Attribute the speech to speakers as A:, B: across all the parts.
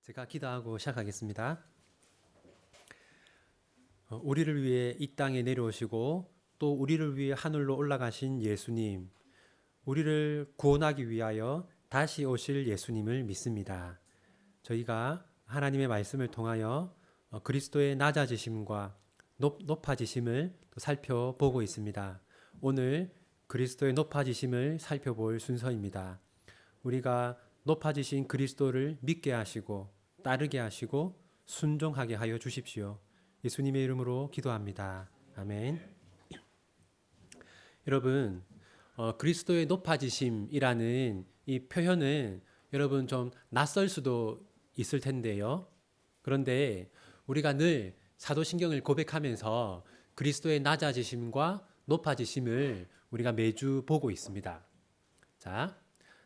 A: 제가 기도하고 시작하겠습니다. 우리를 위해 이 땅에 내려오시고 또 우리를 위해 하늘로 올라가신 예수님, 우리를 구원하기 위하여 다시 오실 예수님을 믿습니다. 저희가 하나님의 말씀을 통하여 그리스도의 낮아지심과 높아지심을 살펴보고 있습니다. 오늘 그리스도의 높아지심을 살펴볼 순서입니다. 우리가 높아지신 그리스도를 믿게 하시고 따르게 하시고 순종하게 하여 주십시오. 예수님의 이름으로 기도합니다. 아멘. 여러분, 그리스도의 높아지심이라는 이 표현은 여러분 좀 낯설 수도 있을 텐데요. 그런데 우리가 늘 사도신경을 고백하면서 그리스도의 낮아지심과 높아지심을 우리가 매주 보고 있습니다. 자,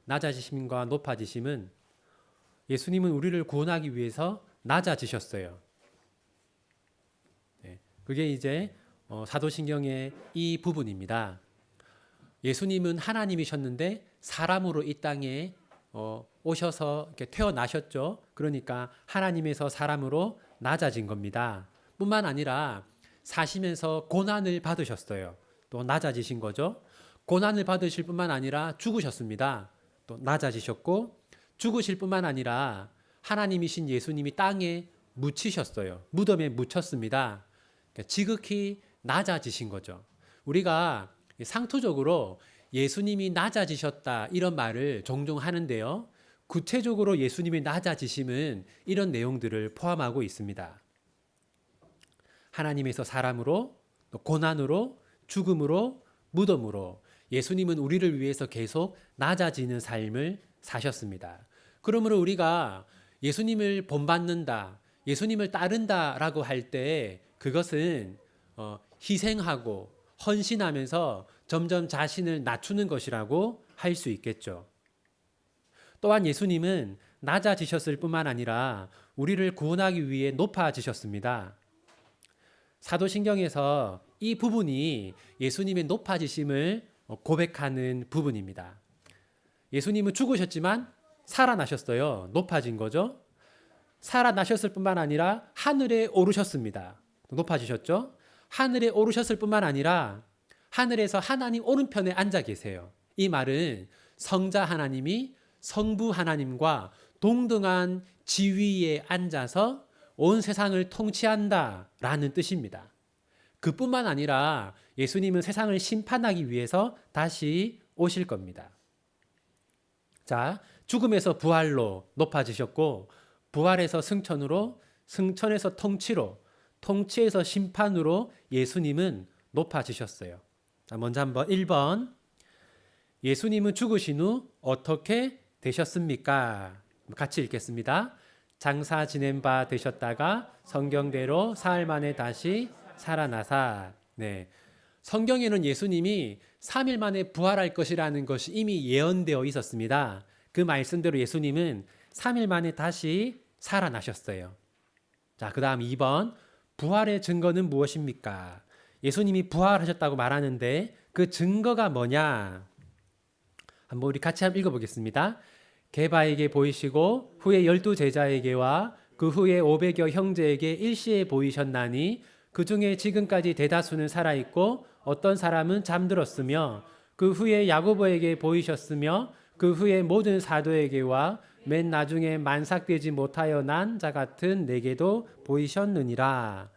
A: 낮아지심과 높아지심은 예수님은 우리를 구원하기 위해서 낮아지셨어요. 그게 이제 사도신경의 이 부분입니다. 예수님은 하나님이셨는데 사람으로 이 땅에 오셔서 이렇게 태어나셨죠. 그러니까 하나님에서 사람으로 낮아진 겁니다. 뿐만 아니라 사시면서 고난을 받으셨어요. 또 낮아지신 거죠. 고난을 받으실 뿐만 아니라 죽으셨습니다. 또 낮아지셨고 죽으실 뿐만 아니라 하나님이신 예수님이 땅에 묻히셨어요. 무덤에 묻혔습니다. 그러니까 지극히 낮아지신 거죠. 우리가 상투적으로 예수님이 낮아지셨다 이런 말을 종종 하는데요. 구체적으로 예수님의 낮아지심은 이런 내용들을 포함하고 있습니다. 하나님에서 사람으로, 또 고난으로, 죽음으로, 무덤으로 예수님은 우리를 위해서 계속 낮아지는 삶을 사셨습니다. 그러므로 우리가 예수님을 본받는다, 예수님을 따른다라고 할 때 그것은 희생하고 헌신하면서 점점 자신을 낮추는 것이라고 할 수 있겠죠. 또한 예수님은 낮아지셨을 뿐만 아니라 우리를 구원하기 위해 높아지셨습니다. 사도신경에서 이 부분이 예수님의 높아지심을 고백하는 부분입니다. 예수님은 죽으셨지만 살아나셨어요. 높아진 거죠. 살아나셨을 뿐만 아니라 하늘에 오르셨습니다. 높아지셨죠. 하늘에 오르셨을 뿐만 아니라 하늘에서 하나님 오른편에 앉아 계세요. 이 말은 성자 하나님이 성부 하나님과 동등한 지위에 앉아서 온 세상을 통치한다라는 뜻입니다. 그뿐만 아니라 예수님은 세상을 심판하기 위해서 다시 오실 겁니다. 자, 죽음에서 부활로 높아지셨고 부활에서 승천으로, 승천에서 통치로, 통치에서 심판으로 예수님은 높아지셨어요. 자, 먼저 한번 1번. 예수님은 죽으신 후 어떻게 되셨습니까? 같이 읽겠습니다. 장사 지낸 바 되셨다가 성경대로 사흘 만에 다시 살아나사. 네. 성경에는 예수님이 3일 만에 부활할 것이라는 것이 이미 예언되어 있었습니다. 그 말씀대로 예수님은 3일 만에 다시 살아나셨어요. 자, 그 다음 2번. 부활의 증거는 무엇입니까? 예수님이 부활하셨다고 말하는데 그 증거가 뭐냐? 한번 우리 같이 한번 읽어보겠습니다. 게바에게 보이시고 후에 12제자에게와 그 후에 500여 형제에게 일시에 보이셨나니 그 중에 지금까지 대다수는 살아있고 어떤 사람은 잠들었으며 그 후에 야고보에게 보이셨으며 그 후에 모든 사도에게와 맨 나중에 만삭되지 못하여 난 자 같은 내게도 보이셨느니라.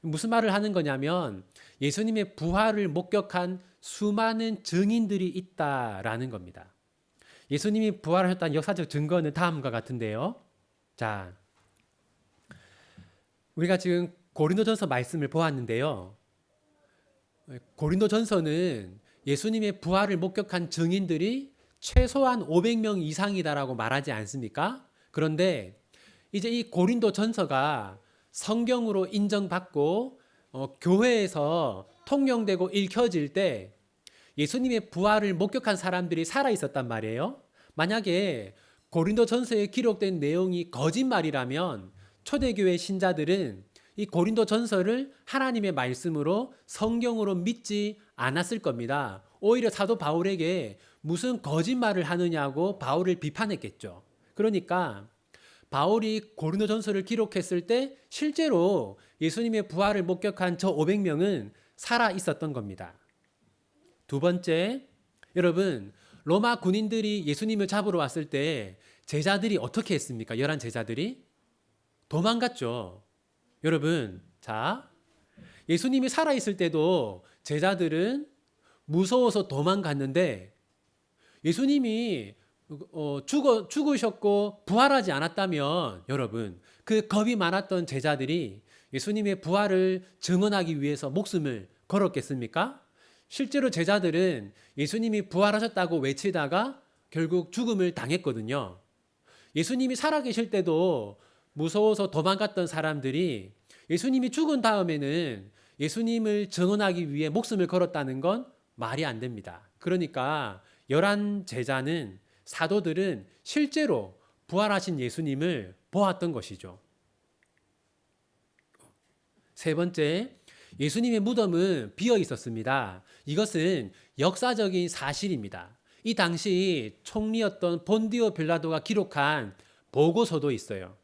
A: 무슨 말을 하는 거냐면 예수님의 부활을 목격한 수많은 증인들이 있다라는 겁니다. 예수님이 부활하셨다는 역사적 증거는 다음과 같은데요. 자, 우리가 지금 고린도전서 말씀을 보았는데요. 고린도전서는 예수님의 부활을 목격한 증인들이 최소한 500명 이상이다라고 말하지 않습니까? 그런데 이제 이 고린도전서가 성경으로 인정받고 교회에서 통용되고 읽혀질 때 예수님의 부활을 목격한 사람들이 살아 있었단 말이에요. 만약에 고린도전서에 기록된 내용이 거짓말이라면 초대교회 신자들은 이 고린도전서를 하나님의 말씀으로 성경으로 믿지 않았을 겁니다. 오히려 사도 바울에게 무슨 거짓말을 하느냐고 바울을 비판했겠죠. 그러니까 바울이 고린도전서를 기록했을 때 실제로 예수님의 부활을 목격한 저 500명은 살아 있었던 겁니다. 두 번째, 여러분, 로마 군인들이 예수님을 잡으러 왔을 때 제자들이 어떻게 했습니까? 11 제자들이 도망갔죠. 여러분, 자, 예수님이 살아 있을 때도 제자들은 무서워서 도망갔는데 예수님이 죽으셨고 부활하지 않았다면 여러분, 그 겁이 많았던 제자들이 예수님의 부활을 증언하기 위해서 목숨을 걸었겠습니까? 실제로 제자들은 예수님이 부활하셨다고 외치다가 결국 죽음을 당했거든요. 예수님이 살아계실 때도 무서워서 도망갔던 사람들이 예수님이 죽은 다음에는 예수님을 증언하기 위해 목숨을 걸었다는 건 말이 안 됩니다. 그러니까 11 제자는, 사도들은 실제로 부활하신 예수님을 보았던 것이죠. 세 번째, 예수님의 무덤은 비어 있었습니다. 이것은 역사적인 사실입니다. 이 당시 총리였던 본디오 빌라도가 기록한 보고서도 있어요.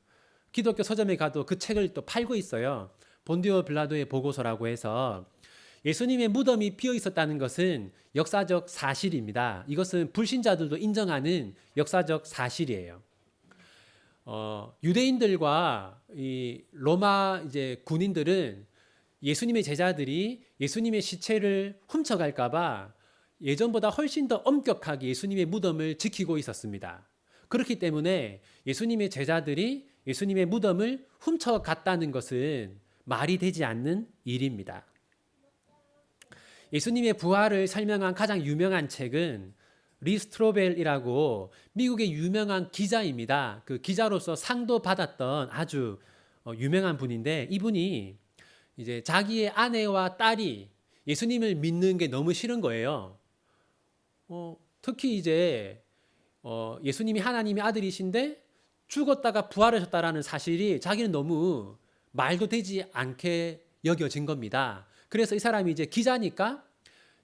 A: 기독교 서점에 가도 그 책을 또 팔고 있어요. 본디오 빌라도의 보고서라고 해서 예수님의 무덤이 비어 있었다는 것은 역사적 사실입니다. 이것은 불신자들도 인정하는 역사적 사실이에요. 유대인들과 이 로마 이제 군인들은 예수님의 제자들이 예수님의 시체를 훔쳐갈까봐 예전보다 훨씬 더 엄격하게 예수님의 무덤을 지키고 있었습니다. 그렇기 때문에 예수님의 제자들이 예수님의 무덤을 훔쳐갔다는 것은 말이 되지 않는 일입니다. 예수님의 부활을 설명한 가장 유명한 책은 리 스트로벨이라고 미국의 유명한 기자입니다. 그 기자로서 상도 받았던 아주 유명한 분인데, 이분이 이제 자기의 아내와 딸이 예수님을 믿는 게 너무 싫은 거예요. 특히 이제 예수님이 하나님의 아들이신데 죽었다가 부활하셨다라는 사실이 자기는 너무 말도 되지 않게 여겨진 겁니다. 그래서 이 사람이 이제 기자니까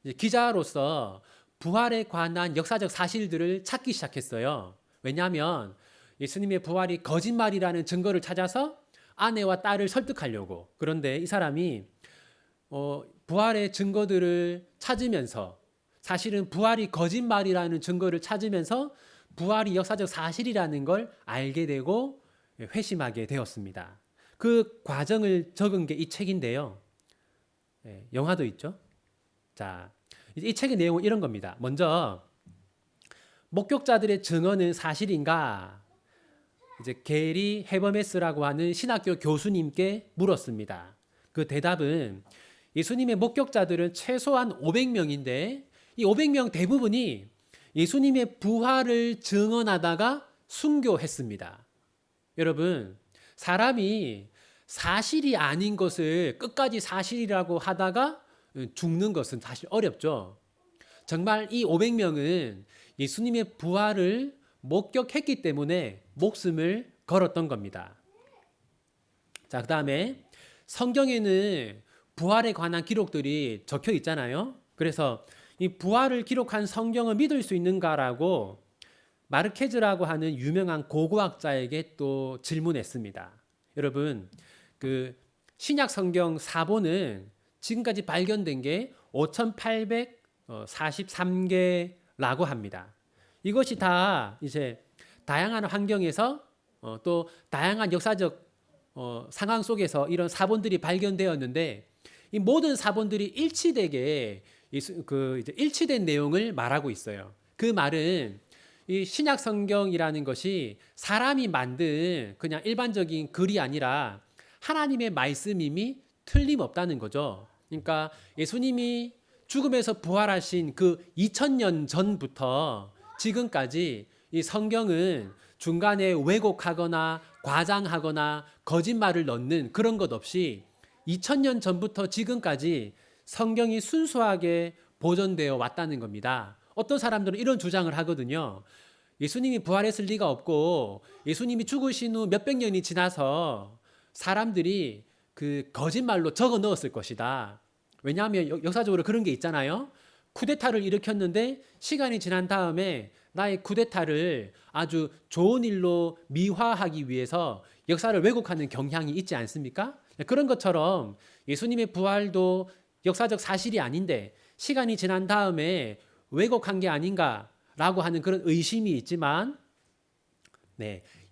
A: 이제 기자로서 부활에 관한 역사적 사실들을 찾기 시작했어요. 왜냐하면 예수님의 부활이 거짓말이라는 증거를 찾아서 아내와 딸을 설득하려고. 그런데 이 사람이 부활의 증거들을 찾으면서, 사실은 부활이 거짓말이라는 증거를 찾으면서 부활이 역사적 사실이라는 걸 알게 되고 회심하게 되었습니다. 그 과정을 적은 게 이 책인데요. 영화도 있죠. 자, 이 책의 내용은 이런 겁니다. 먼저 목격자들의 증언은 사실인가? 이제 게리 헤버메스라고 하는 신학교 교수님께 물었습니다. 그 대답은 예수님의 목격자들은 최소한 500명인데 이 500명 대부분이 예수님의 부활을 증언하다가 순교했습니다. 여러분, 사람이 사실이 아닌 것을 끝까지 사실이라고 하다가 죽는 것은 사실 어렵죠. 정말 이 500명은 예수님의 부활을 목격했기 때문에 목숨을 걸었던 겁니다. 자, 그 다음에 성경에는 부활에 관한 기록들이 적혀 있잖아요. 그래서 이 부활을 기록한 성경을 믿을 수 있는가라고 마르케즈라고 하는 유명한 고고학자에게 또 질문했습니다. 여러분, 그 신약 성경 사본은 지금까지 발견된 게 5,843개라고 합니다. 이것이 다 이제 다양한 환경에서 또 다양한 역사적 상황 속에서 이런 사본들이 발견되었는데, 이 모든 사본들이 일치되게 이제 일치된 내용을 말하고 있어요. 그 말은 이 신약 성경이라는 것이 사람이 만든 그냥 일반적인 글이 아니라 하나님의 말씀임이 틀림없다는 거죠. 그러니까 예수님이 죽음에서 부활하신 그 2000년 전부터 지금까지 이 성경은 중간에 왜곡하거나 과장하거나 거짓말을 넣는 그런 것 없이 2000년 전부터 지금까지 성경이 순수하게 보존되어 왔다는 겁니다. 어떤 사람들은 이런 주장을 하거든요. 예수님이 부활했을 리가 없고 예수님이 죽으신 후 몇백 년이 지나서 사람들이 그 거짓말로 적어 넣었을 것이다. 왜냐하면 역사적으로 그런 게 있잖아요. 쿠데타를 일으켰는데 시간이 지난 다음에 나의 쿠데타를 아주 좋은 일로 미화하기 위해서 역사를 왜곡하는 경향이 있지 않습니까? 그런 것처럼 예수님의 부활도 역사적 사실이 아닌데 시간이 지난 다음에 왜곡한 게 아닌가라고 하는 그런 의심이 있지만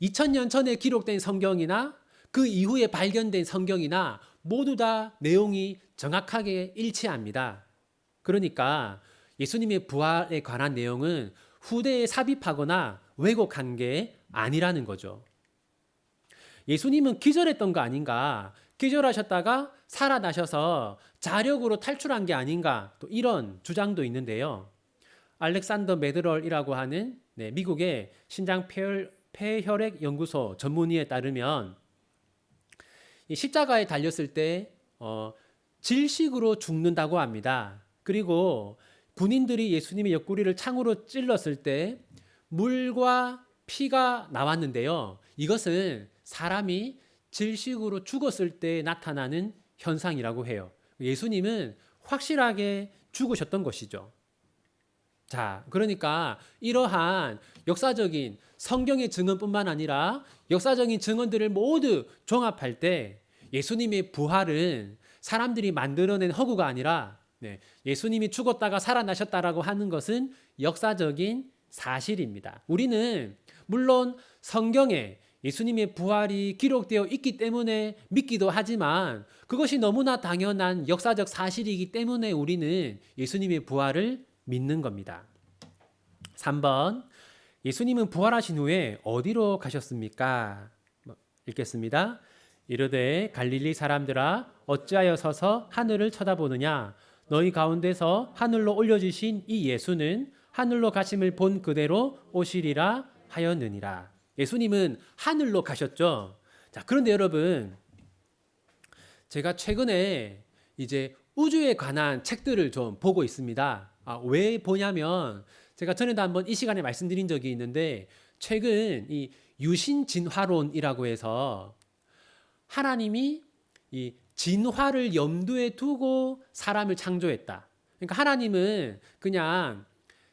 A: 2000년 전에 기록된 성경이나 그 이후에 발견된 성경이나 모두 다 내용이 정확하게 일치합니다. 그러니까 예수님의 부활에 관한 내용은 후대에 삽입하거나 왜곡한 게 아니라는 거죠. 예수님은 기절했던 거 아닌가? 기절하셨다가 살아나셔서 자력으로 탈출한 게 아닌가? 또 이런 주장도 있는데요. 알렉산더 메드럴이라고 하는 미국의 신장 폐혈액 연구소 전문의에 따르면 이 십자가에 달렸을 때 질식으로 죽는다고 합니다. 그리고 군인들이 예수님의 옆구리를 창으로 찔렀을 때 물과 피가 나왔는데요. 이것은 사람이 질식으로 죽었을 때 나타나는 현상이라고 해요. 예수님은 확실하게 죽으셨던 것이죠. 자, 그러니까 이러한 역사적인 성경의 증언뿐만 아니라 역사적인 증언들을 모두 종합할 때 예수님의 부활은 사람들이 만들어낸 허구가 아니라 예수님이 죽었다가 살아나셨다라고 하는 것은 역사적인 사실입니다. 우리는 물론 성경에 예수님의 부활이 기록되어 있기 때문에 믿기도 하지만 그것이 너무나 당연한 역사적 사실이기 때문에 우리는 예수님의 부활을 믿는 겁니다. 3번, 예수님은 부활하신 후에 어디로 가셨습니까? 읽겠습니다. 이르되 갈릴리 사람들아 어찌하여 서서 하늘을 쳐다보느냐? 너희 가운데서 하늘로 올려주신 이 예수는 하늘로 가심을 본 그대로 오시리라 하였느니라. 예수님은 하늘로 가셨죠. 자, 그런데 여러분, 제가 최근에 이제 우주에 관한 책들을 좀 보고 있습니다. 왜 보냐면 제가 전에도 한번 이 시간에 말씀드린 적이 있는데 최근 이 유신진화론이라고 해서 하나님이 이 진화를 염두에 두고 사람을 창조했다. 그러니까 하나님은 그냥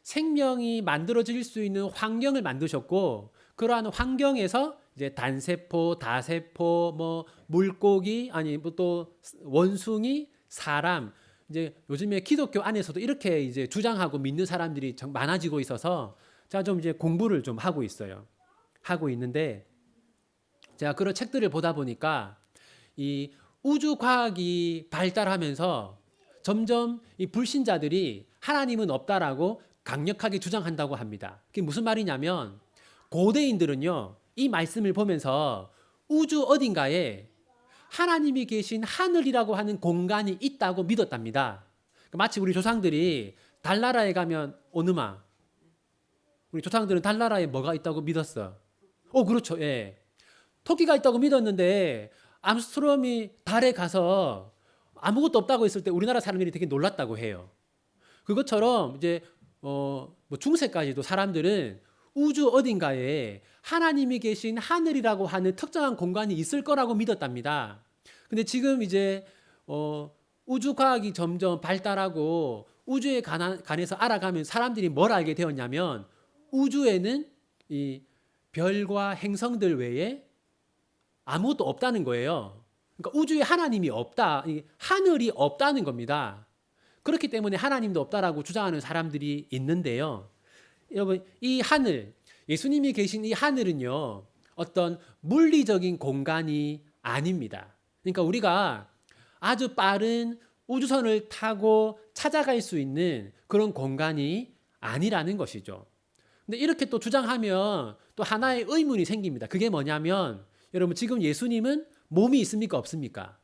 A: 생명이 만들어질 수 있는 환경을 만드셨고 그러한 환경에서 이제 단세포, 다세포, 뭐 물고기, 아니 뭐 또 원숭이, 사람, 이제 요즘에 기독교 안에서도 이렇게 이제 주장하고 믿는 사람들이 많아지고 있어서 제가 좀 이제 공부를 좀 하고 있어요. 하고 있는데 제가 그런 책들을 보다 보니까 이 우주 과학이 발달하면서 점점 이 불신자들이 하나님은 없다라고 강력하게 주장한다고 합니다. 그게 무슨 말이냐면 고대인들은요, 이 말씀을 보면서 우주 어딘가에 하나님이 계신 하늘이라고 하는 공간이 있다고 믿었답니다. 마치 우리 조상들이 달나라에 가면 오느마, 우리 조상들은 달나라에 뭐가 있다고 믿었어? 그렇죠. 예. 토끼가 있다고 믿었는데 암스트롱이 달에 가서 아무것도 없다고 했을 때 우리나라 사람들이 되게 놀랐다고 해요. 그것처럼 이제 뭐 중세까지도 사람들은 우주 어딘가에 하나님이 계신 하늘이라고 하는 특정한 공간이 있을 거라고 믿었답니다. 근데 지금 이제 우주 과학이 점점 발달하고 우주에 관해서 알아가면 사람들이 뭘 알게 되었냐면 우주에는 이 별과 행성들 외에 아무것도 없다는 거예요. 그러니까 우주에 하나님이 없다, 하늘이 없다는 겁니다. 그렇기 때문에 하나님도 없다라고 주장하는 사람들이 있는데요. 여러분, 이 하늘, 예수님이 계신 이 하늘은요, 어떤 물리적인 공간이 아닙니다. 그러니까 우리가 아주 빠른 우주선을 타고 찾아갈 수 있는 그런 공간이 아니라는 것이죠. 근데 이렇게 또 주장하면 또 하나의 의문이 생깁니다. 그게 뭐냐면 여러분 지금 예수님은 몸이 있습니까? 없습니까?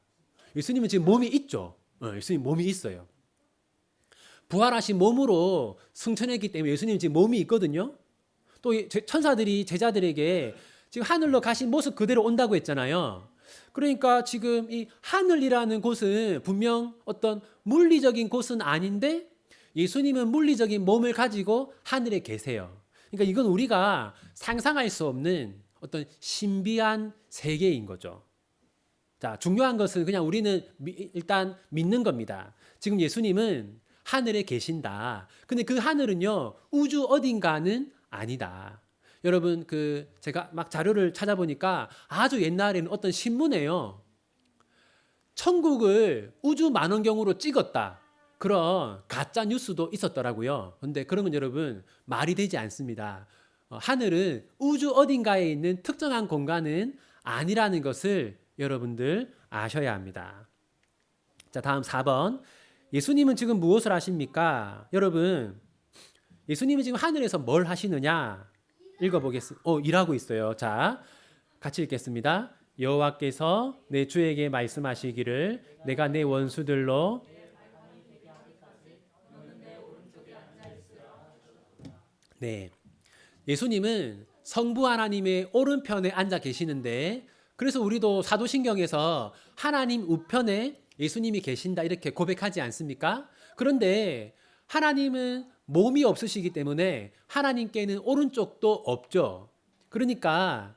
A: 예수님은 지금 몸이 있죠. 예수님 몸이 있어요. 부활하신 몸으로 승천했기 때문에 예수님은 지금 몸이 있거든요. 또 천사들이 제자들에게 지금 하늘로 가신 모습 그대로 온다고 했잖아요. 그러니까 지금 이 하늘이라는 곳은 분명 어떤 물리적인 곳은 아닌데 예수님은 물리적인 몸을 가지고 하늘에 계세요. 그러니까 이건 우리가 상상할 수 없는 어떤 신비한 세계인 거죠. 자, 중요한 것은 그냥 우리는 일단 믿는 겁니다. 지금 예수님은 하늘에 계신다. 근데 그 하늘은요, 우주 어딘가는 아니다. 여러분 제가 막 자료를 찾아보니까 아주 옛날에는 어떤 신문에요. 천국을 우주 만원경으로 찍었다. 그런 가짜 뉴스도 있었더라고요. 근데 그런 건 여러분 말이 되지 않습니다. 하늘은 우주 어딘가에 있는 특정한 공간은 아니라는 것을 여러분들 아셔야 합니다. 자, 다음 4번. 예수님은 지금 무엇을 하십니까? 여러분, 예수님은 지금 하늘에서 뭘 하시느냐? 읽어보겠습니다. 일하고 있어요. 자, 같이 읽겠습니다. 여호와께서 내 주에게 말씀하시기를 내가 내 원수들로 네. 예수님은 성부 하나님의 오른편에 앉아 계시는데 그래서 우리도 사도신경에서 하나님 우편에 예수님이 계신다 이렇게 고백하지 않습니까? 그런데 하나님은 몸이 없으시기 때문에 하나님께는 오른쪽도 없죠. 그러니까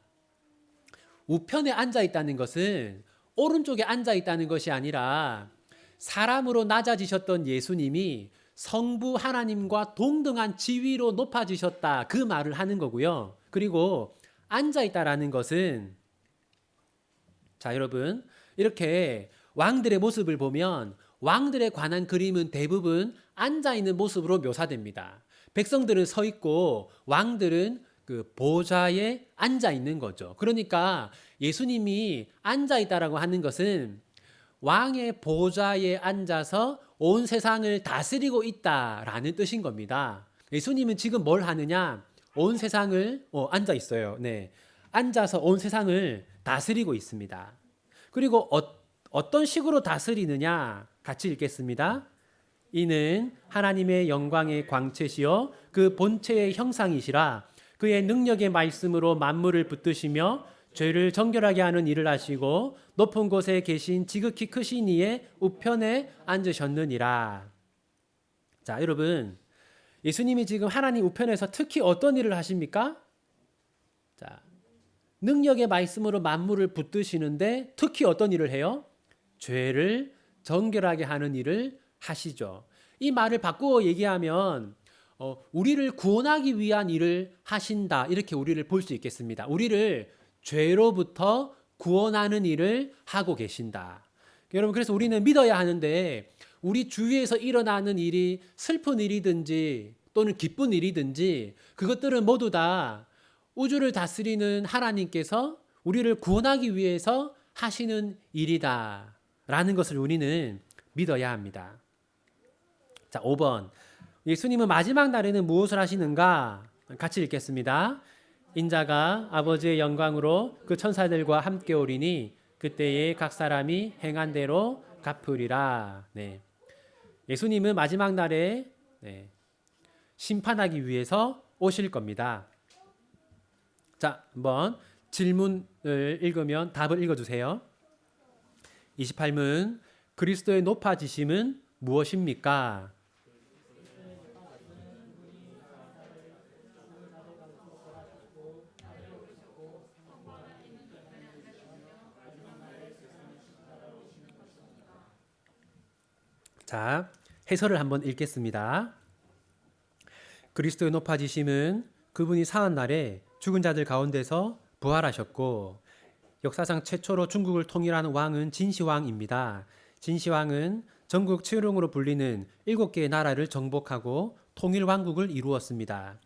A: 우편에 앉아 있다는 것은 오른쪽에 앉아 있다는 것이 아니라 사람으로 낮아지셨던 예수님이 성부 하나님과 동등한 지위로 높아지셨다 그 말을 하는 거고요. 그리고 앉아 있다라는 것은 자 여러분 이렇게 왕들의 모습을 보면 왕들에 관한 그림은 대부분 앉아 있는 모습으로 묘사됩니다. 백성들은 서 있고 왕들은 그 보좌에 앉아 있는 거죠. 그러니까 예수님이 앉아 있다라고 하는 것은 왕의 보좌에 앉아서 온 세상을 다스리고 있다라는 뜻인 겁니다. 예수님은 지금 뭘 하느냐? 온 세상을 앉아 있어요. 네. 앉아서 온 세상을 다스리고 있습니다. 그리고 어떤 식으로 다스리느냐? 같이 읽겠습니다. 이는 하나님의 영광의 광채시요 그 본체의 형상이시라 그의 능력의 말씀으로 만물을 붙드시며 죄를 정결하게 하는 일을 하시고 높은 곳에 계신 지극히 크신 이의 우편에 앉으셨느니라. 자, 여러분 예수님이 지금 하나님 우편에서 특히 어떤 일을 하십니까? 자, 능력의 말씀으로 만물을 붙드시는데 특히 어떤 일을 해요? 죄를 정결하게 하는 일을 하시죠. 이 말을 바꾸어 얘기하면 우리를 구원하기 위한 일을 하신다 이렇게 우리를 볼 수 있겠습니다. 우리를 죄로부터 구원하는 일을 하고 계신다. 여러분 그래서 우리는 믿어야 하는데 우리 주위에서 일어나는 일이 슬픈 일이든지 또는 기쁜 일이든지 그것들은 모두 다 우주를 다스리는 하나님께서 우리를 구원하기 위해서 하시는 일이다 라는 것을 우리는 믿어야 합니다. 자, 5번. 예수님은 마지막 날에는 무엇을 하시는가? 같이 읽겠습니다. 인자가 아버지의 영광으로 그 천사들과 함께 오리니 그때에 각 사람이 행한 대로 갚으리라. 네. 예수님은 마지막 날에 심판하기 위해서 오실 겁니다. 자, 한번 질문을 읽으면 답을 읽어주세요. 28문 그리스도의 높아지심은 무엇입니까? 자, 해설을 한번 읽겠습니다. 그리스도의 높아지심은 그분이 사한 날에 죽은 자들 가운데서 부활하셨고 역사상 최초로 중국을 통일하는 왕은 진시황입니다. 진시황은 전국 칠흥으로 불리는 7개의 나라를 정복하고 통일왕국을 이루었습니다.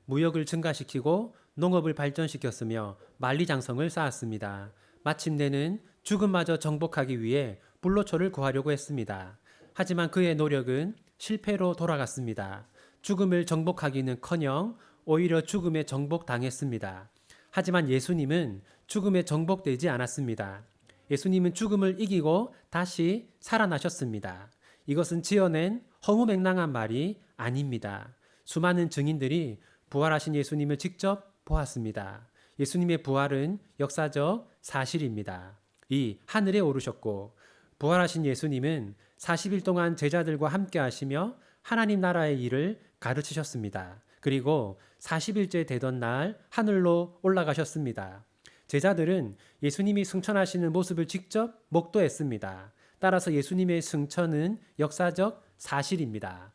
A: 무역을 증가시키고 농업을 발전시켰으며 만리장성을 쌓았습니다. 마침내는 죽음마저 정복하기 위해 불로초를 구하려고 했습니다. 하지만 그의 노력은 실패로 돌아갔습니다. 죽음을 정복하기는커녕 오히려 죽음에 정복당했습니다. 하지만 예수님은 죽음에 정복되지 않았습니다. 예수님은 죽음을 이기고 다시 살아나셨습니다. 이것은 지어낸 허무맹랑한 말이 아닙니다. 수많은 증인들이 부활하신 예수님을 직접 보았습니다. 예수님의 부활은 역사적 사실입니다. 이 하늘에 오르셨고 부활하신 예수님은 40일 동안 제자들과 함께 하시며 하나님 나라의 일을 가르치셨습니다. 그리고 40일째 되던 날 하늘로 올라가셨습니다. 제자들은 예수님이 승천하시는 모습을 직접 목도했습니다. 따라서 예수님의 승천은 역사적 사실입니다.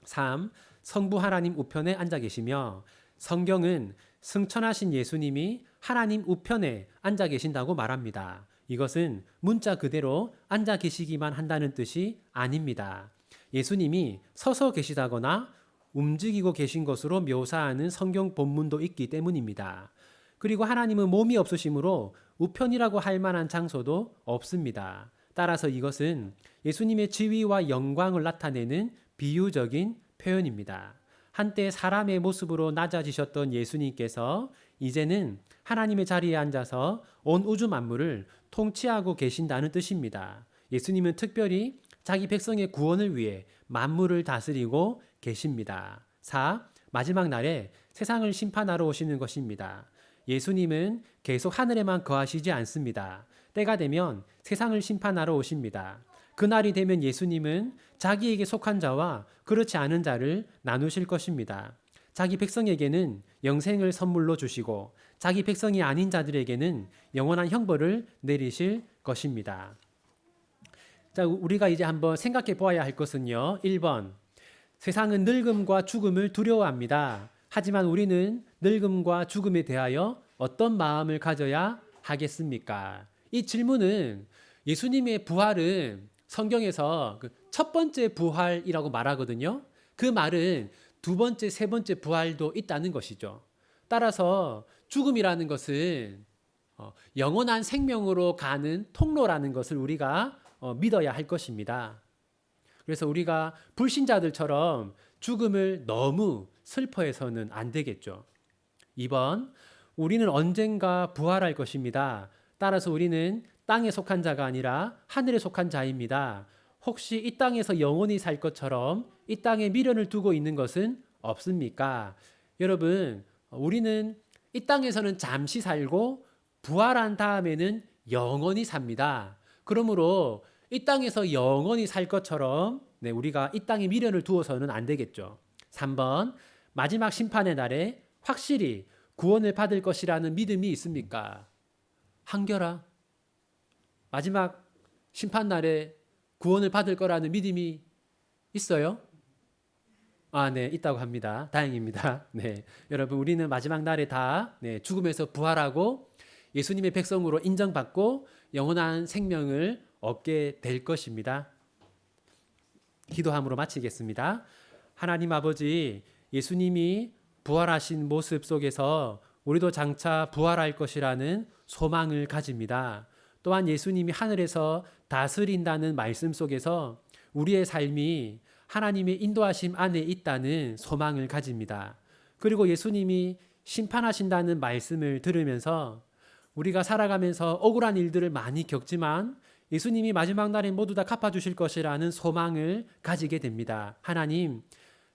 A: 3. 성부 하나님 우편에 앉아 계시며 성경은 승천하신 예수님이 하나님 우편에 앉아 계신다고 말합니다. 이것은 문자 그대로 앉아 계시기만 한다는 뜻이 아닙니다. 예수님이 서서 계시다거나 움직이고 계신 것으로 묘사하는 성경 본문도 있기 때문입니다. 그리고 하나님은 몸이 없으시므로 우편이라고 할 만한 장소도 없습니다. 따라서 이것은 예수님의 지위와 영광을 나타내는 비유적인 표현입니다. 한때 사람의 모습으로 낮아지셨던 예수님께서 이제는 하나님의 자리에 앉아서 온 우주 만물을 통치하고 계신다는 뜻입니다. 예수님은 특별히 자기 백성의 구원을 위해 만물을 다스리고 계십니다. 4. 마지막 날에 세상을 심판하러 오시는 것입니다. 예수님은 계속 하늘에만 거하시지 않습니다. 때가 되면 세상을 심판하러 오십니다. 그날이 되면 예수님은 자기에게 속한 자와 그렇지 않은 자를 나누실 것입니다. 자기 백성에게는 영생을 선물로 주시고 자기 백성이 아닌 자들에게는 영원한 형벌을 내리실 것입니다. 자, 우리가 이제 한번 생각해 보아야 할 것은요. 1번. 세상은 늙음과 죽음을 두려워합니다. 하지만 우리는 늙음과 죽음에 대하여 어떤 마음을 가져야 하겠습니까? 이 질문은 예수님의 부활은 성경에서 첫 번째 부활이라고 말하거든요. 그 말은 두 번째, 세 번째 부활도 있다는 것이죠. 따라서 죽음이라는 것은 영원한 생명으로 가는 통로라는 것을 우리가 믿어야 할 것입니다. 그래서 우리가 불신자들처럼 죽음을 너무 슬퍼해서는 안 되겠죠. 2번, 우리는 언젠가 부활할 것입니다. 따라서 우리는 땅에 속한 자가 아니라 하늘에 속한 자입니다. 혹시 이 땅에서 영원히 살 것처럼 이 땅에 미련을 두고 있는 것은 없습니까? 여러분, 우리는 이 땅에서는 잠시 살고 부활한 다음에는 영원히 삽니다. 그러므로 이 땅에서 영원히 살 것처럼 우리가 이 땅에 미련을 두어서는 안 되겠죠. 3번, 마지막 심판의 날에 확실히 구원을 받을 것이라는 믿음이 있습니까? 한결아, 마지막 심판 날에 구원을 받을 거라는 믿음이 있어요? 네, 있다고 합니다. 다행입니다. 네, 여러분, 우리는 마지막 날에 다 죽음에서 부활하고 예수님의 백성으로 인정받고 영원한 생명을 얻게 될 것입니다. 기도함으로 마치겠습니다. 하나님 아버지, 예수님이 부활하신 모습 속에서 우리도 장차 부활할 것이라는 소망을 가집니다. 또한 예수님이 하늘에서 다스린다는 말씀 속에서 우리의 삶이 하나님의 인도하심 안에 있다는 소망을 가집니다. 그리고 예수님이 심판하신다는 말씀을 들으면서 우리가 살아가면서 억울한 일들을 많이 겪지만 예수님이 마지막 날에 모두 다 갚아주실 것이라는 소망을 가지게 됩니다. 하나님,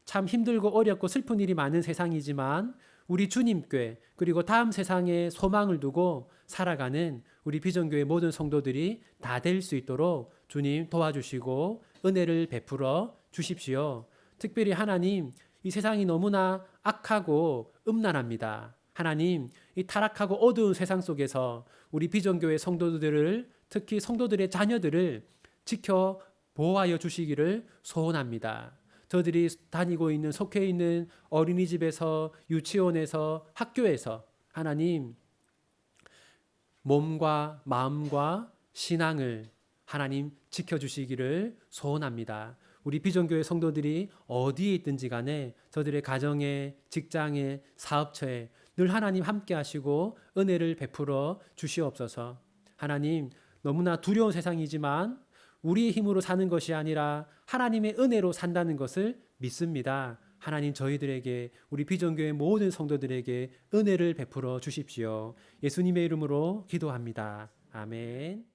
A: 참 힘들고 어렵고 슬픈 일이 많은 세상이지만 우리 주님께 그리고 다음 세상에 소망을 두고 살아가는 우리 비전교회 모든 성도들이 다 될 수 있도록 주님 도와주시고 은혜를 베풀어 주십시오. 특별히 하나님, 이 세상이 너무나 악하고 음란합니다. 하나님, 이 타락하고 어두운 세상 속에서 우리 비전교회 성도들을, 특히 성도들의 자녀들을 지켜 보호하여 주시기를 소원합니다. 저들이 다니고 있는, 속해 있는 어린이집에서, 유치원에서, 학교에서 하나님, 몸과 마음과 신앙을 하나님 지켜주시기를 소원합니다. 우리 비전교회 성도들이 어디에 있든지 간에 저들의 가정에, 직장에, 사업처에 늘 하나님 함께 하시고 은혜를 베풀어 주시옵소서. 하나님, 너무나 두려운 세상이지만 우리의 힘으로 사는 것이 아니라 하나님의 은혜로 산다는 것을 믿습니다. 하나님, 저희들에게, 우리 비전교회 모든 성도들에게 은혜를 베풀어 주십시오. 예수님의 이름으로 기도합니다. 아멘.